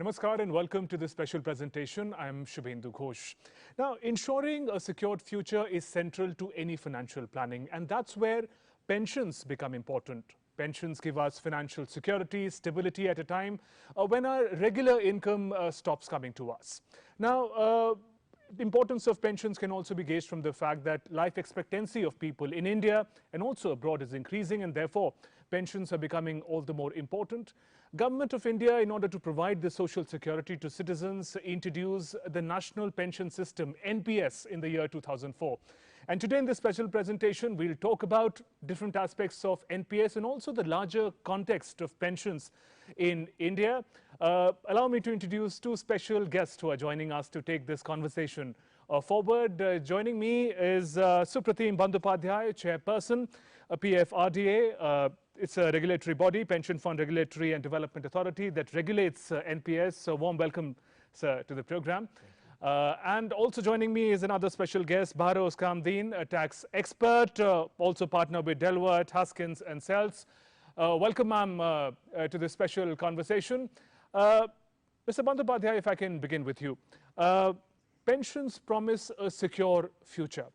Namaskar and welcome to this special presentation. I'm Shubhendu Ghosh. Now, ensuring a secured future is central to any financial planning, and that's where pensions become important. Pensions give us financial security, stability at a time when our regular income stops coming to us. Now, the importance of pensions can also be gauged from the fact that life expectancy of people in India and also abroad is increasing, and therefore pensions are becoming all the more important. Government of India, in order to provide the social security to citizens, introduced the National Pension System (NPS) in the year 2004. And today in this special presentation, we'll talk about different aspects of NPS and also the larger context of pensions in India. Allow me to introduce two special guests who are joining us to take this conversation forward. Joining me is Supratim Bandyopadhyay, Chairperson, PFRDA. It's a regulatory body, Pension Fund Regulatory and Development Authority, that regulates NPS. So warm welcome, sir, to the program. And also joining me is another special guest, Bahroz Kamdeen, a tax expert, also partner with Deloitte, Haskins and Sells. Welcome, ma'am, to this special conversation. Mr. Bandyopadhyay, if I can begin with you. Pensions promise a secure future.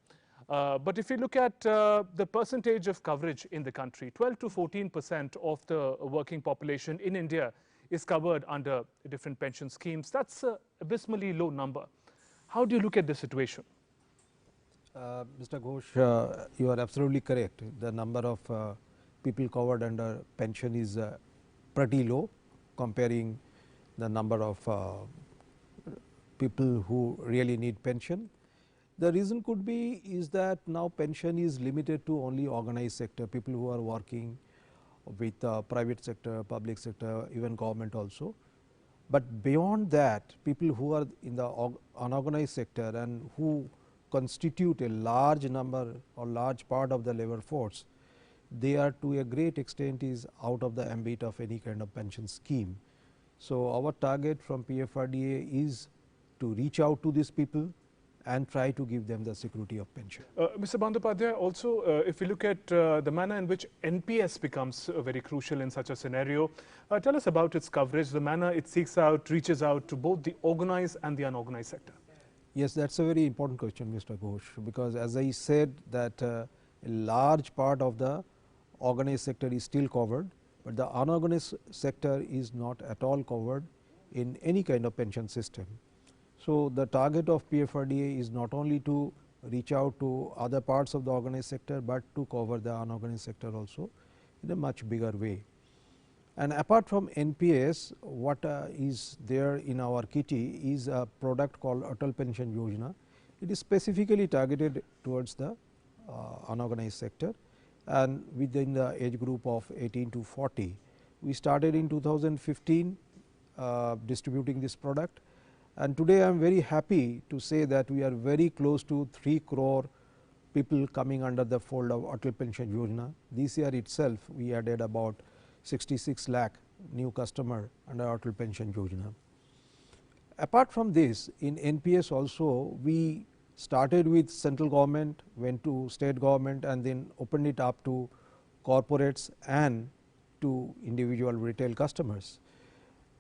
But if you look at the percentage of coverage in the country, 12 to 14% of the working population in India is covered under different pension schemes. That's an abysmally low number. How do you look at the situation? Mr. Ghosh, you are absolutely correct. The number of people covered under pension is pretty low comparing the number of people who really need pension. The reason could be is that now pension is limited to only organized sector, people who are working with private sector, public sector, even government also. But beyond that, people who are in the unorganized sector and who constitute a large number or large part of the labor force, they are to a great extent is out of the ambit of any kind of pension scheme. So, our target from PFRDA is to reach out to these people and try to give them the security of pension. Mr. Bandyopadhyay, also if we look at the manner in which NPS becomes very crucial in such a scenario, tell us about its coverage, the manner it seeks out, reaches out to both the organized and the unorganized sector. Yes, that is a very important question, Mr. Ghosh, because as I said that a large part of the organized sector is still covered, but the unorganized sector is not at all covered in any kind of pension system. So, the target of PFRDA is not only to reach out to other parts of the organized sector, but to cover the unorganized sector also in a much bigger way. And apart from NPS, what is there in our kitty is a product called Atal Pension Yojana. It is specifically targeted towards the unorganized sector and within the age group of 18 to 40. We started in 2015 distributing this product. And today I am very happy to say that we are very close to 3 crore people coming under the fold of Atal Pension Yojana. This year itself we added about 66 lakh new customer under Atal Pension Yojana. Apart from this, in NPS also we started with central government, went to state government and then opened it up to corporates and to individual retail customers.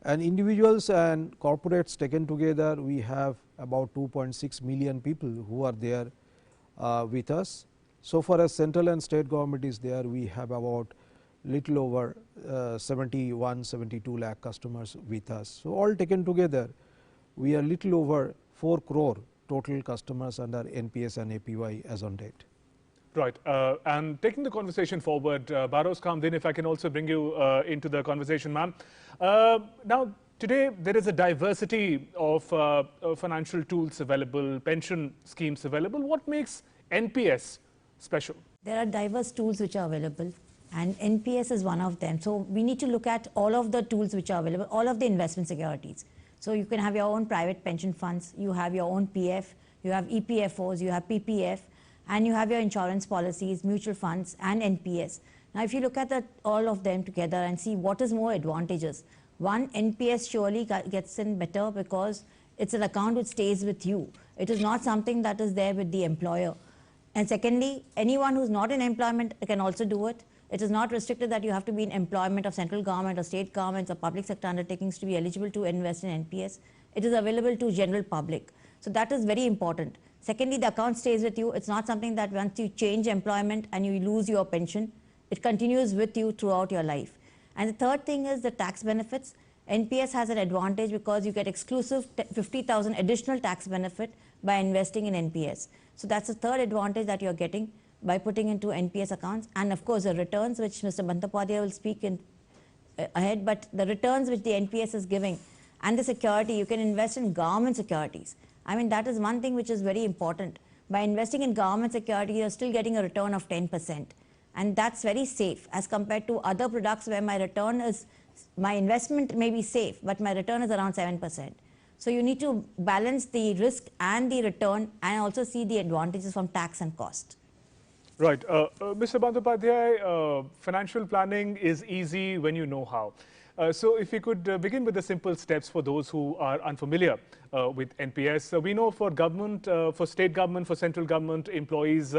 And individuals and corporates taken together, we have about 2.6 million people who are there with us. So far as central and state government is there, we have about little over 71-72 lakh customers with us. So, all taken together, we are little over 4 crore total customers under NPS and APY as on date. Right. And taking the conversation forward, Bahroz Kamdeen, if I can also bring you into the conversation, ma'am. Now, today there is a diversity of financial tools available, pension schemes available. What makes NPS special? There are diverse tools which are available and NPS is one of them. So, we need to look at all of the tools which are available, all of the investment securities. So, you can have your own private pension funds, you have your own PF, you have EPFOs, you have PPF, and you have your insurance policies, mutual funds and NPS. Now, if you look at all of them together and see what is more advantageous, one, NPS surely gets in better because it's an account which stays with you. It is not something that is there with the employer. And secondly, anyone who's not in employment can also do it. It is not restricted that you have to be in employment of central government or state governments or public sector undertakings to be eligible to invest in NPS. It is available to general public. So that is very important. Secondly, the account stays with you. It's not something that once you change employment and you lose your pension, it continues with you throughout your life. And the third thing is the tax benefits. NPS has an advantage because you get exclusive 50,000 additional tax benefit by investing in NPS. So that's the third advantage that you're getting by putting into NPS accounts. And of course, the returns, which Mr. Bandyopadhyay will speak in ahead, but the returns which the NPS is giving and the security, you can invest in government securities. I mean, that is one thing which is very important. By investing in government security, you're still getting a return of 10%. And that's very safe as compared to other products where my return is, my investment may be safe, but my return is around 7%. So you need to balance the risk and the return and also see the advantages from tax and cost. Right. Mr. Bandyopadhyay, financial planning is easy when you know how. So if you could begin with the simple steps for those who are unfamiliar with NPS. We know for government, for state government, for central government employees,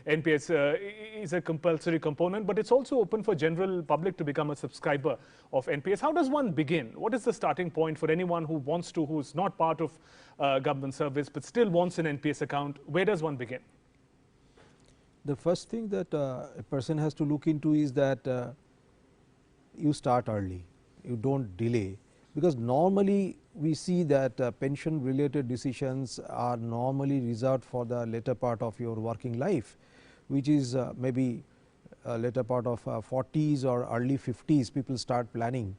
NPS is a compulsory component, but it's also open for general public to become a subscriber of NPS. How does one begin? What is the starting point for anyone who wants to, who's not part of government service, but still wants an NPS account? Where does one begin? The first thing that a person has to look into is that you start early, you don't delay, because normally we see that pension related decisions are normally reserved for the later part of your working life, which is maybe later part of 40s or early 50s people start planning.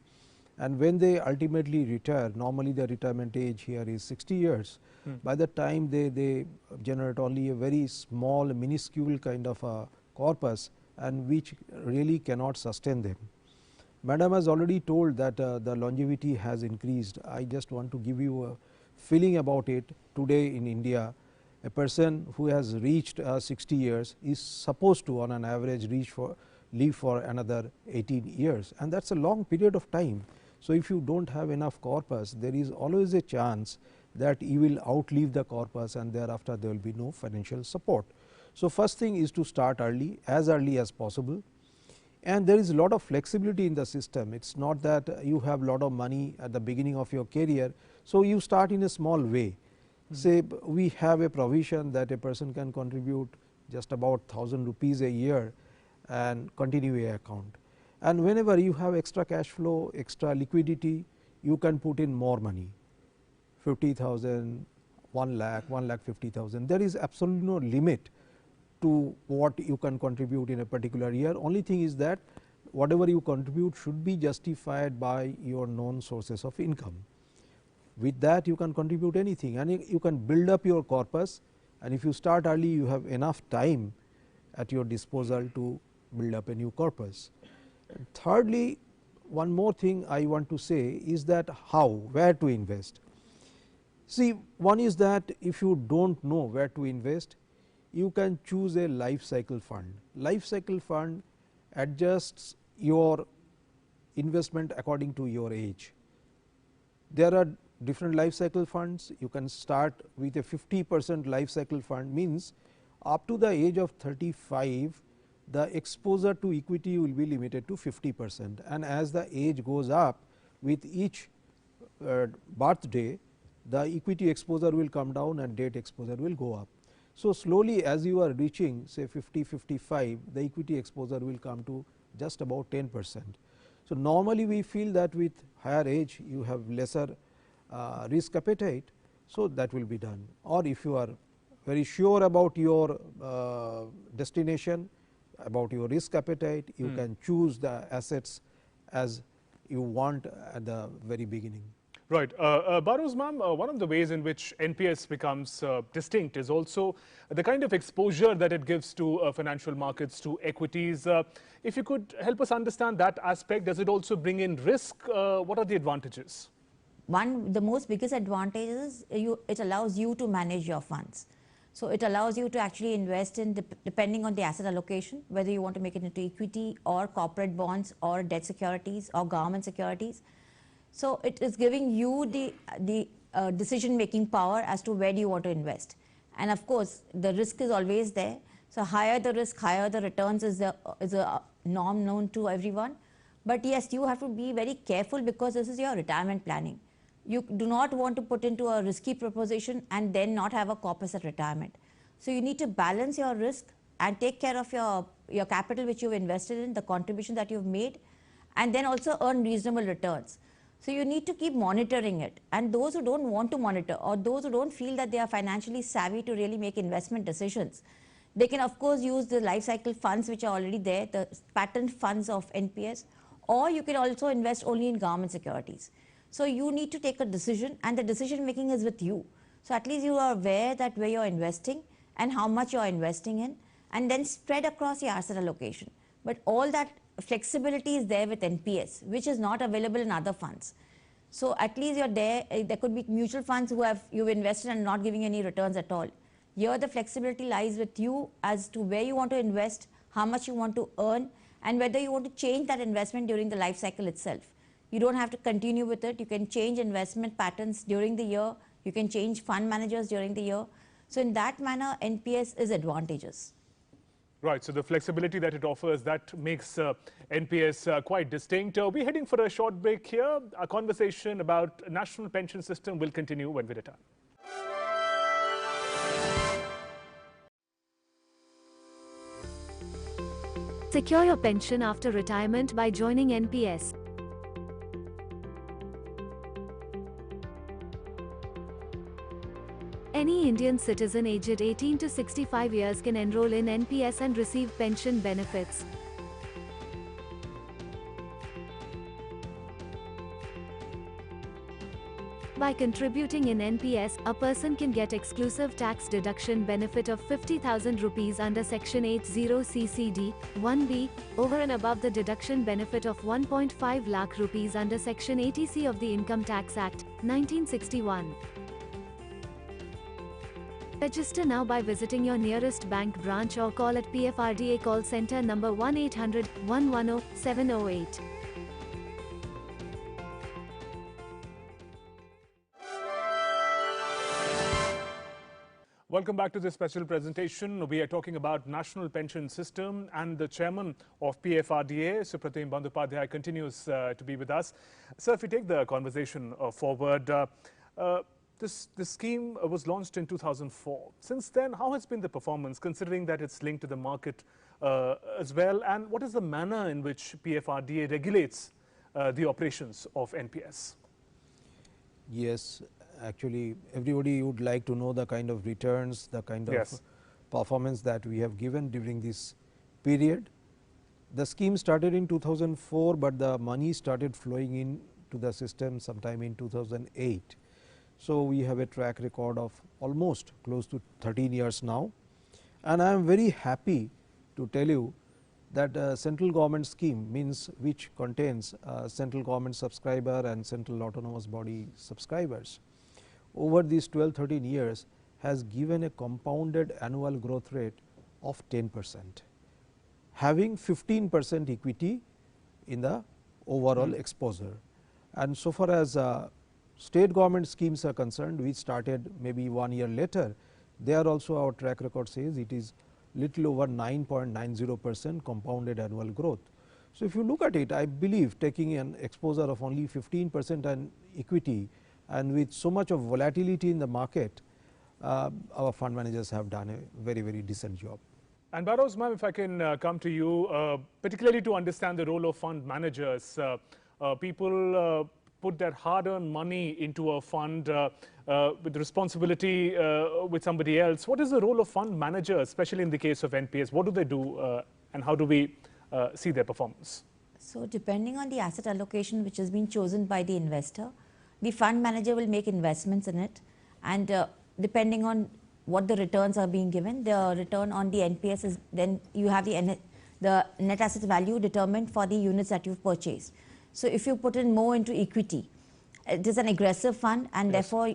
And when they ultimately retire, normally the retirement age here is 60 years. By the time they generate only a very small minuscule kind of a corpus, and which really cannot sustain them. Madam has already told that the longevity has increased. I just want to give you a feeling about it. Today in India, a person who has reached 60 years is supposed to on an average live for another 18 years, and that is a long period of time. So if you do not have enough corpus, there is always a chance that you will outlive the corpus and thereafter there will be no financial support. So first thing is to start early as possible, and there is a lot of flexibility in the system. It is not that you have lot of money at the beginning of your career, so you start in a small way. Say we have a provision that a person can contribute just about 1000 rupees a year and continue a account, and whenever you have extra cash flow, extra liquidity, you can put in more money, 50,000, 1 lakh, 1,50,000. There is absolutely no limit to what you can contribute in a particular year. Only thing is that whatever you contribute should be justified by your known sources of income. With that you can contribute anything, and you can build up your corpus, and if you start early you have enough time at your disposal to build up a new corpus. And thirdly, one more thing I want to say is that where to invest. See, one is that if you do not know where to invest, you can choose a life cycle fund. Life cycle fund adjusts your investment according to your age. There are different life cycle funds. You can start with a 50% life cycle fund, means up to the age of 35 the exposure to equity will be limited to 50%, and as the age goes up with each birthday, the equity exposure will come down and debt exposure will go up. So slowly as you are reaching say 50, 55, the equity exposure will come to just about 10%. So normally we feel that with higher age you have lesser risk appetite, so that will be done. Or if you are very sure about your destination, about your risk appetite, you can choose the assets as you want at the very beginning. Right. Baroz ma'am, one of the ways in which NPS becomes distinct is also the kind of exposure that it gives to financial markets, to equities. If you could help us understand that aspect, does it also bring in risk? What are the advantages? The most biggest advantage is it allows you to manage your funds. So it allows you to actually invest in depending on the asset allocation, whether you want to make it into equity or corporate bonds or debt securities or government securities. So it is giving you the decision making power as to where do you want to invest. And of course the risk is always there. So higher the risk, higher the returns is a norm known to everyone. But yes, you have to be very careful because this is your retirement planning. You do not want to put into a risky proposition and then not have a corpus at retirement. So you need to balance your risk and take care of your capital which you've invested in, the contribution that you've made, and then also earn reasonable returns. So you need to keep monitoring it. And those who don't want to monitor, or those who don't feel that they are financially savvy to really make investment decisions, they can of course use the life cycle funds which are already there, the pattern funds of NPS, or you can also invest only in government securities. So you need to take a decision, and the decision making is with you. So at least you are aware that where you're investing and how much you're investing in, and then spread across your asset allocation. But all that flexibility is there with NPS, which is not available in other funds. So at least you're there. There could be mutual funds who you've invested and not giving any returns at all. Here the flexibility lies with you as to where you want to invest, how much you want to earn, and whether you want to change that investment during the life cycle itself. You don't have to continue with it. You can change investment patterns during the year. You can change fund managers during the year. So in that manner, NPS is advantageous. Right, so the flexibility that it offers, that makes NPS quite distinct. We're heading for a short break here. Our conversation about national pension system will continue when we return. Secure your pension after retirement by joining NPS. Any Indian citizen aged 18 to 65 years can enroll in NPS and receive pension benefits. By contributing in NPS, a person can get exclusive tax deduction benefit of 50,000 rupees under Section 80 CCD 1B, over and above the deduction benefit of 1.5 lakh rupees under Section 80C of the Income Tax Act, 1961. Register now by visiting your nearest bank branch or call at PFRDA call center number 1-800-110-708. Welcome back to this special presentation. We are talking about national pension system, and the chairman of PFRDA, Supratim Bandyopadhyay, continues to be with us. Sir, if we take the conversation forward, this scheme was launched in 2004. Since then, how has been the performance, considering that it's linked to the market as well? And what is the manner in which PFRDA regulates the operations of NPS? Yes, actually, everybody would like to know the kind of returns, the kind of performance that we have given during this period. The scheme started in 2004, but the money started flowing in to the system sometime in 2008. So we have a track record of almost close to 13 years now, and I am very happy to tell you that central government scheme, means which contains central government subscriber and central autonomous body subscribers, over these 12-13 years has given a compounded annual growth rate of 10%, having 15% equity in the overall exposure. And so far as state government schemes are concerned, which started maybe 1 year later, there also our track record says it is little over 9.90% compounded annual growth. So if you look at it, I believe taking an exposure of only 15% and equity, and with so much of volatility in the market, our fund managers have done a very, very decent job. And Barrows ma'am, if I can come to you, particularly to understand the role of fund managers. People put their hard-earned money into a fund with responsibility with somebody else. What is the role of fund managers, especially in the case of NPS? What do they do and how do we see their performance? So depending on the asset allocation which has been chosen by the investor, the fund manager will make investments in it, and depending on what the returns are being given, the return on the NPS is, then you have the net asset value determined for the units that you've purchased. So if you put in more into equity, it is an aggressive fund, and therefore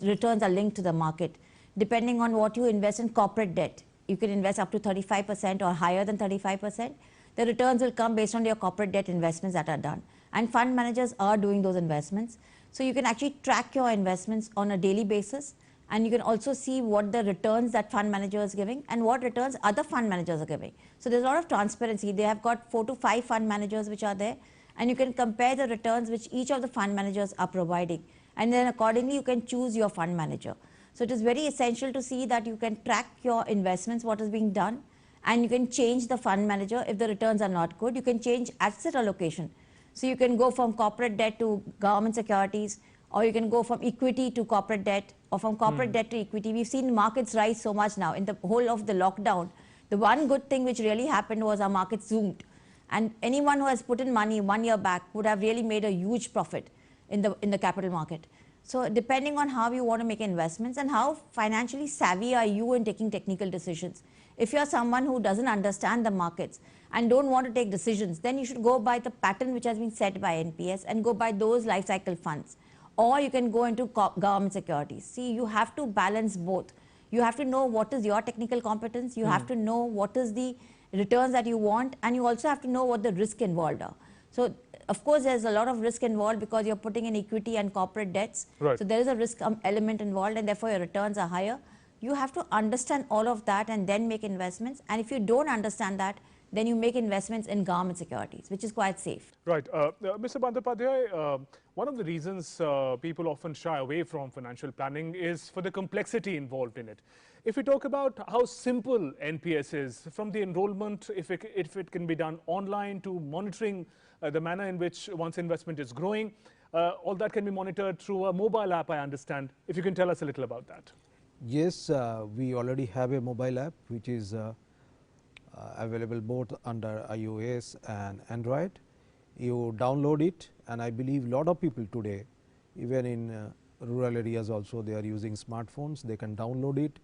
returns are linked to the market. Depending on what you invest in corporate debt, you can invest up to 35% or higher than 35%. The returns will come based on your corporate debt investments that are done. And fund managers are doing those investments. So you can actually track your investments on a daily basis, and you can also see what the returns that fund manager is giving and what returns other fund managers are giving. So there's a lot of transparency. They have got 4 to 5 fund managers which are there, and you can compare the returns which each of the fund managers are providing, and then accordingly you can choose your fund manager. So it is very essential to see that you can track your investments, what is being done, and you can change the fund manager if the returns are not good. You can change asset allocation. So you can go from corporate debt to government securities, or you can go from equity to corporate debt, or from corporate debt to equity. We've seen markets rise so much now in the whole of the lockdown. The one good thing which really happened was our markets zoomed. And anyone who has put in money 1 year back would have really made a huge profit in the capital market. So depending on how you want to make investments and how financially savvy are you in taking technical decisions. If you're someone who doesn't understand the markets and don't want to take decisions, then you should go by the pattern which has been set by NPS and go by those life cycle funds. Or you can go into government securities. See, you have to balance both. You have to know what is your technical competence. You have to know what is the returns that you want, and you also have to know what the risk involved are. So, of course, there's a lot of risk involved because you're putting in equity and corporate debts. Right. So there is a risk element involved, and therefore your returns are higher. You have to understand all of that and then make investments. And if you don't understand that, then you make investments in government securities, which is quite safe. Right. Mr. Bandyopadhyay, one of the reasons people often shy away from financial planning is for the complexity involved in it. If we talk about how simple NPS is, from the enrollment, if it can be done online, to monitoring the manner in which one's investment is growing, all that can be monitored through a mobile app, I understand. If you can tell us a little about that. Yes, we already have a mobile app which is available both under iOS and Android. You download it, and I believe a lot of people today, even in rural areas also, they are using smartphones. They can download it,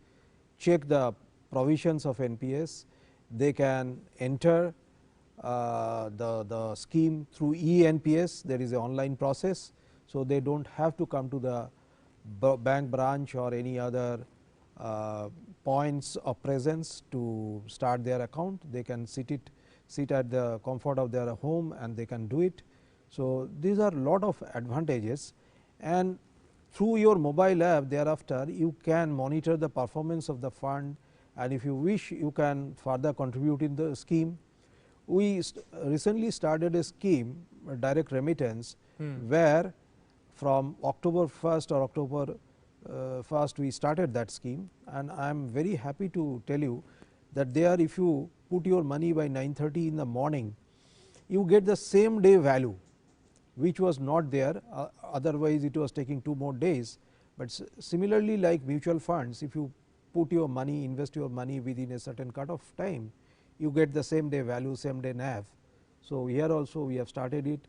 check the provisions of NPS. They can enter the scheme through eNPS. There is an online process, so they don't have to come to the bank branch or any other points of presence to start their account. They can sit at the comfort of their home and they can do it. So these are lot of advantages, and through your mobile app thereafter you can monitor the performance of the fund, and if you wish you can further contribute in the scheme. We recently started a scheme, a direct remittance, where from October 1st or October 1st we started that scheme, and I am very happy to tell you that there, if you put your money by 9:30 in the morning, you get the same day value which was not there, otherwise it was taking 2 more days. But similarly, like mutual funds, if you put your money, invest your money within a certain cut of time, you get the same day value, same day NAV. So here also we have started it,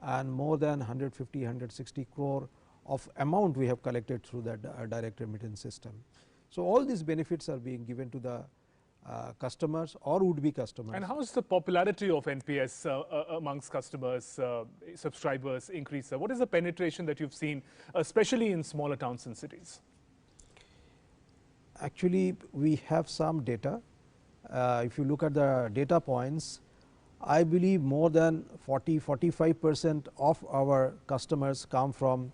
and more than 150, 160 crore of amount we have collected through that direct remittance system. So all these benefits are being given to the customers or would be customers. And how is the popularity of NPS amongst customers, subscribers increase? What is the penetration that you've seen, especially in smaller towns and cities? Actually, we have some data. If you look at the data points, I believe more than 40–45% of our customers come from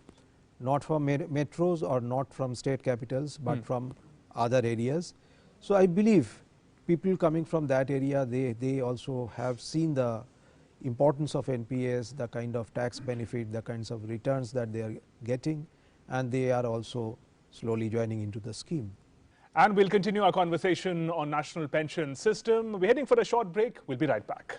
not from metros or not from state capitals, but from other areas. So I believe people coming from that area, they also have seen the importance of NPS, the kind of tax benefit, the kinds of returns that they are getting, and they are also slowly joining into the scheme. And we'll continue our conversation on national pension system. We're heading for a short break. We'll be right back.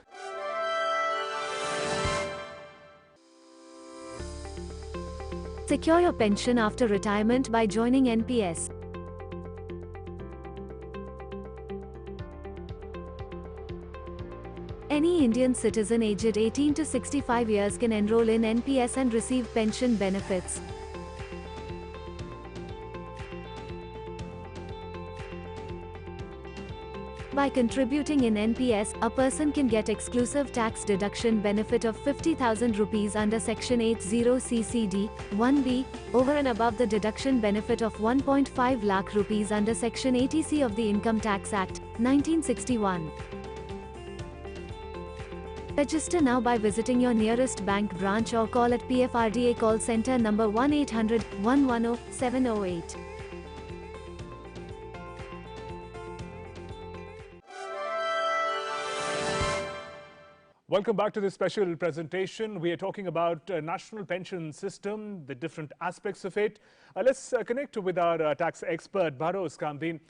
Secure your pension after retirement by joining NPS. Any Indian citizen aged 18 to 65 years can enroll in NPS and receive pension benefits. By contributing in NPS, a person can get exclusive tax deduction benefit of 50,000 rupees under Section 80 CCD 1B, over and above the deduction benefit of 1.5 lakh rupees under Section 80C of the Income Tax Act, 1961. Register now by visiting your nearest bank branch or call at PFRDA call center number 1-800-110-708. Welcome back to this special presentation. We are talking about national pension system, the different aspects of it. Let's connect with our tax expert, Bharos Kamdin.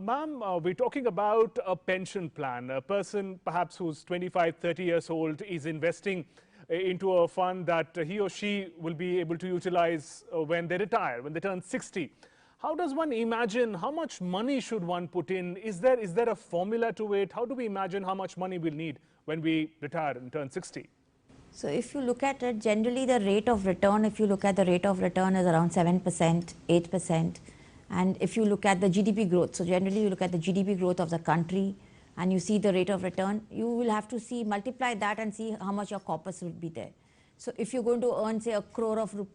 Ma'am, we're talking about a pension plan. A person perhaps who's 25, 30 years old is investing into a fund that he or she will be able to utilize when they retire, when they turn 60. How does one imagine how much money should one put in? Is there a formula to it? How do we imagine how much money we'll need when we retire and turn 60? So if you look at it, generally the rate of return, if you look at the rate of return is around 7%, 8%. And if you look at the GDP growth, so generally you look at the GDP growth of the country and you see the rate of return, you will have to multiply that and see how much your corpus will be there. So if you're going to earn, say,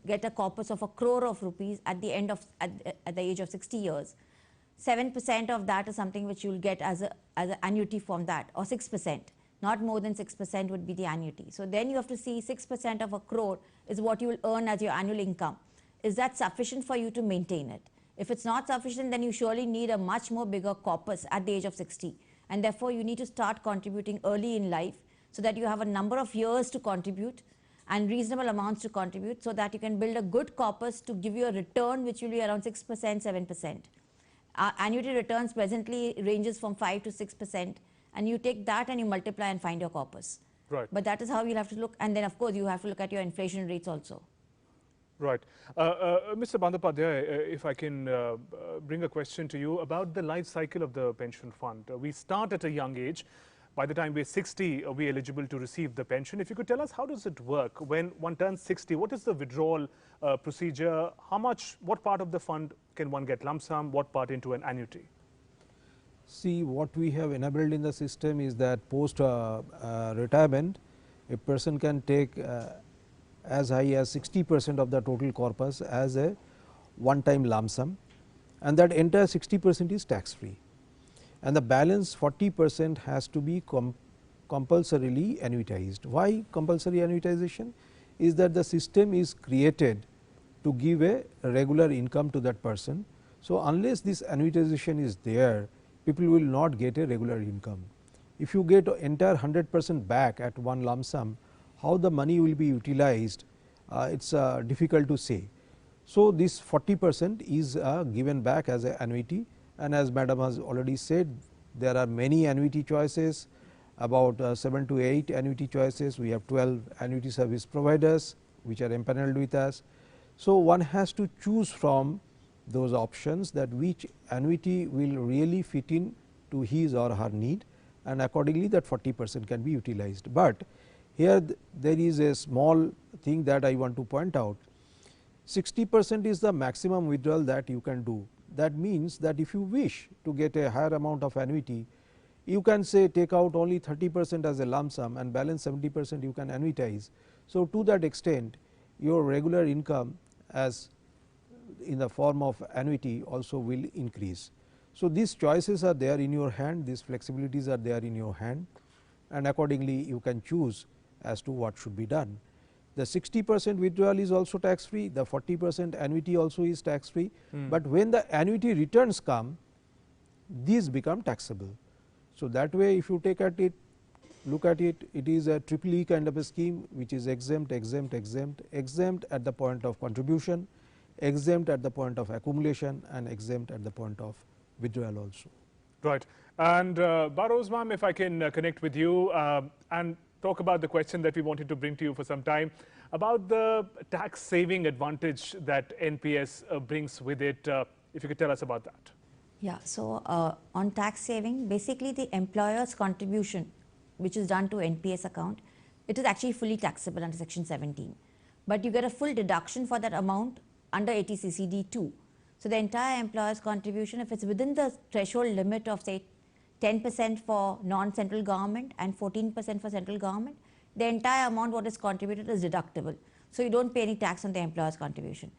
get a corpus of 1 crore of rupees at the end of, at the age of 60 years, 7% of that is something which you'll get as an annuity from that, or 6%. Not more than 6% would be the annuity. So then you have to see 6% of 1 crore is what you will earn as your annual income. Is that sufficient for you to maintain it? If it's not sufficient, then you surely need a much more bigger corpus at the age of 60. And therefore, you need to start contributing early in life so that you have a number of years to contribute and reasonable amounts to contribute, so that you can build a good corpus to give you a return which will be around 6%, 7%. Annuity returns presently ranges from 5 to 6%, and you take that and you multiply and find your corpus. Right. But that is how you'll have to look, and then of course you have to look at your inflation rates also. Right. Mr. Bandyopadhyay, if I can bring a question to you about the life cycle of the pension fund. We start at a young age. By the time we're 60, we're eligible to receive the pension. If you could tell us, how does it work? When one turns 60, what is the withdrawal procedure? What part of the fund can one get lump sum? What part into an annuity? See, what we have enabled in the system is that post retirement, a person can take as high as 60% of the total corpus as a one time lump sum, and that entire 60% is tax free, and the balance 40% has to be compulsorily annuitized. Why compulsory annuitization? Is that the system is created to give a regular income to that person. So, unless this annuitization is there, people will not get a regular income. If you get entire 100% back at one lump sum, how the money will be utilized, it is difficult to say. So, this 40% is given back as an annuity, and as madam has already said, there are many annuity choices, about 7 to 8 annuity choices. We have 12 annuity service providers which are empaneled with us. So, one has to choose from those options that which annuity will really fit in to his or her need, and accordingly that 40% can be utilized. But here there is a small thing that I want to point out. 60% is the maximum withdrawal that you can do. That means that if you wish to get a higher amount of annuity, you can say take out only 30% as a lump sum and balance 70% you can annuitize. So, to that extent your regular income as in the form of annuity also will increase. So, these choices are there in your hand, these flexibilities are there in your hand, and accordingly you can choose as to what should be done. The 60% withdrawal is also tax free, the 40% annuity also is tax free, but when the annuity returns come, these become taxable. So, that way if you take at it, look at it, it is a triple E kind of a scheme which is exempt, exempt, exempt, exempt at the point of contribution, exempt at the point of accumulation, and exempt at the point of withdrawal also. Right. And Bharos ma'am, if I can connect with you and talk about the question that we wanted to bring to you for some time about the tax saving advantage that NPS brings with it. If you could tell us about that. Yeah, so on tax saving, basically the employer's contribution which is done to NPS account, it is actually fully taxable under section 17, but you get a full deduction for that amount under 80 CCD 2. So, the entire employer's contribution, if it is within the threshold limit of say 10% for non-central government and 14% for central government, the entire amount what is contributed is deductible. So, you do not pay any tax on the employer's contribution.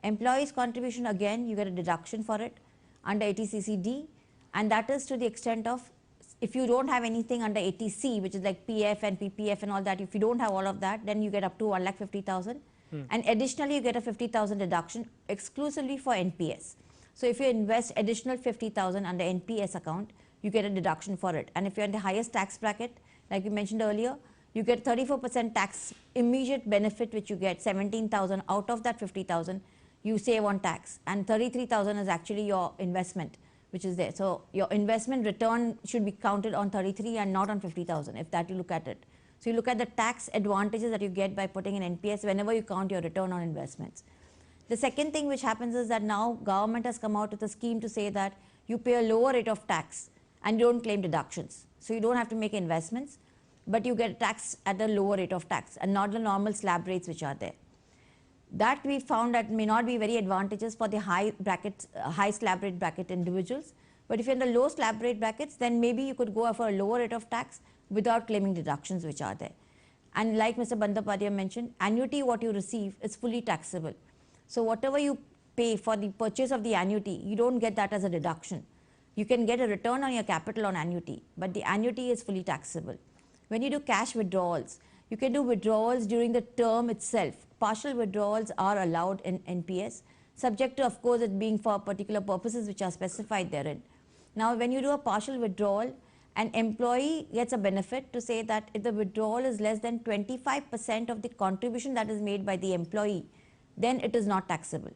Employee's contribution, again you get a deduction for it under 80 CCD, and that is to the extent of, if you do not have anything under 80C, which is like PF and PPF and all that, if you do not have all of that, then you get up to 1,50,000. And additionally you get a 50,000 deduction exclusively for NPS. So, if you invest additional 50,000 under NPS account, you get a deduction for it, and if you are in the highest tax bracket, like we mentioned earlier, you get 34% tax immediate benefit, which you get 17,000 out of that 50,000 you save on tax, and 33,000 is actually your investment which is there. So your investment return should be counted on 33 and not on 50,000, if that you look at it. So you look at the tax advantages that you get by putting in NPS whenever you count your return on investments. The second thing which happens is that now government has come out with a scheme to say that you pay a lower rate of tax and you don't claim deductions. So you don't have to make investments, but you get taxed at a lower rate of tax and not the normal slab rates which are there. That we found that may not be very advantageous for the high slab rate bracket individuals. But if you're in the low slab rate brackets, then maybe you could go for a lower rate of tax without claiming deductions which are there. And like Mr. Bandyopadhyay mentioned, annuity what you receive is fully taxable. So whatever you pay for the purchase of the annuity, you don't get that as a deduction. You can get a return on your capital on annuity, but the annuity is fully taxable. When you do cash withdrawals, you can do withdrawals during the term itself. Partial withdrawals are allowed in NPS, subject to, of course, it being for particular purposes which are specified therein. Now, when you do a partial withdrawal, an employee gets a benefit to say that if the withdrawal is less than 25% of the contribution that is made by the employee, then it is not taxable.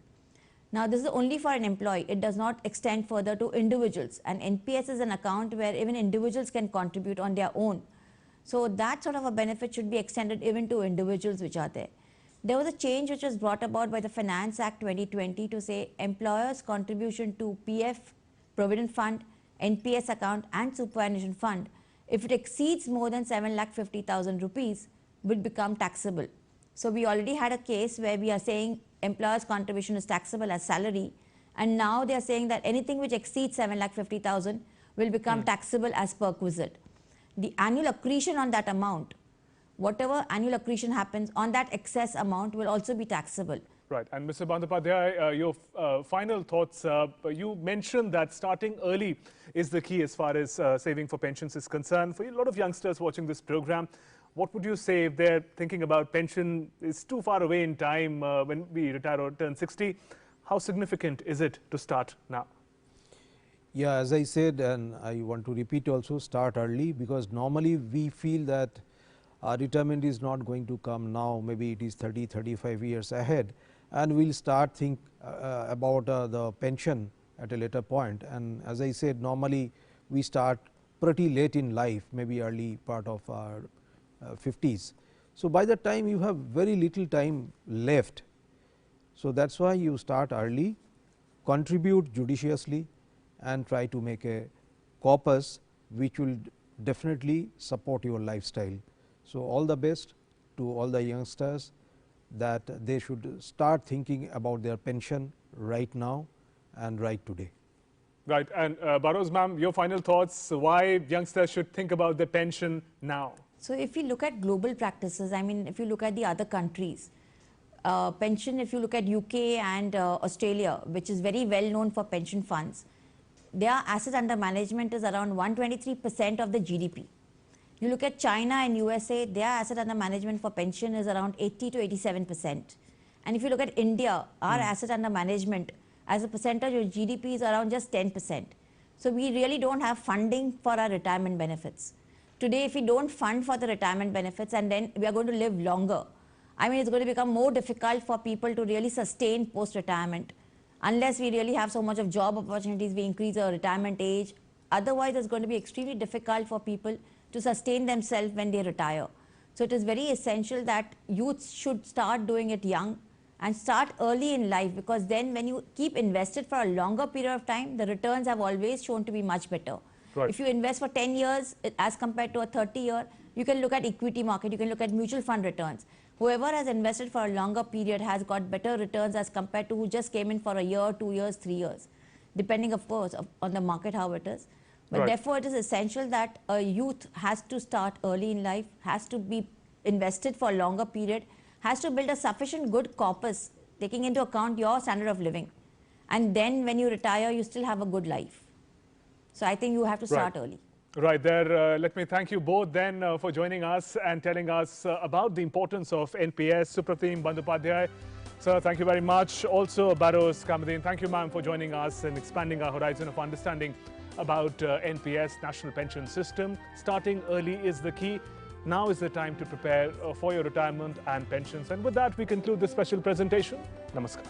Now, this is only for an employee. It does not extend further to individuals. And NPS is an account where even individuals can contribute on their own. So that sort of a benefit should be extended even to individuals which are there. There was a change which was brought about by the Finance Act 2020 to say employers' contribution to PF, Provident Fund, NPS account and superannuation fund, if it exceeds more than 7,50,000 rupees, will become taxable. So we already had a case where we are saying employers' contribution is taxable as salary, and now they are saying that anything which exceeds 7,50,000 will become taxable as perquisite. The annual accretion on that amount, whatever annual accretion happens on that excess amount, will also be taxable. Right. And Mr. Bandyopadhyay, your final thoughts. You mentioned that starting early is the key as far as saving for pensions is concerned. For a lot of youngsters watching this program, what would you say if they're thinking about pension is too far away in time when we retire or turn 60? How significant is it to start now? Yeah, as I said, and I want to repeat also, start early, because normally we feel that our retirement is not going to come now, maybe it is 30, 35 years ahead, and we will start think about the pension at a later point. And as I said, normally we start pretty late in life, maybe early part of our 50s. So by the time you have very little time left, so that is why you start early, contribute judiciously and try to make a corpus which will definitely support your lifestyle. So all the best to all the youngsters, that they should start thinking about their pension right now and right today. Right. And Barrows ma'am, your final thoughts, why youngsters should think about their pension now? So if you look at global practices, I mean, if you look at the other countries, pension, if you look at UK and Australia, which is very well known for pension funds, their assets under management is around 123% of the GDP. You look at China and USA, their asset under management for pension is around 80 to 87%. And if you look at India, our asset under management as a percentage of GDP is around just 10%. So we really don't have funding for our retirement benefits. Today, if we don't fund for the retirement benefits and then we are going to live longer, I mean, it's going to become more difficult for people to really sustain post-retirement. Unless we really have so much of job opportunities, we increase our retirement age. Otherwise, it's going to be extremely difficult for people to sustain themselves when they retire. So it is very essential that youth should start doing it young and start early in life, because then when you keep invested for a longer period of time, the returns have always shown to be much better. Right. If you invest for 10 years as compared to a 30-year, you can look at equity market, you can look at mutual fund returns. Whoever has invested for a longer period has got better returns as compared to who just came in for a year, 2 years, 3 years, depending of course on the market how it is. But right. Therefore, it is essential that a youth has to start early in life, has to be invested for a longer period, has to build a sufficient good corpus, taking into account your standard of living. And then when you retire, you still have a good life. So I think you have to start early. Right there, let me thank you both then for joining us and telling us about the importance of NPS. Supratim Bandyopadhyay, sir, thank you very much. Also, Barrows Kamadin, thank you, ma'am, for joining us and expanding our horizon of understanding about NPS, National Pension System. Starting early is the key. Now is the time to prepare for your retirement and pensions. And with that, we conclude this special presentation. Namaskar.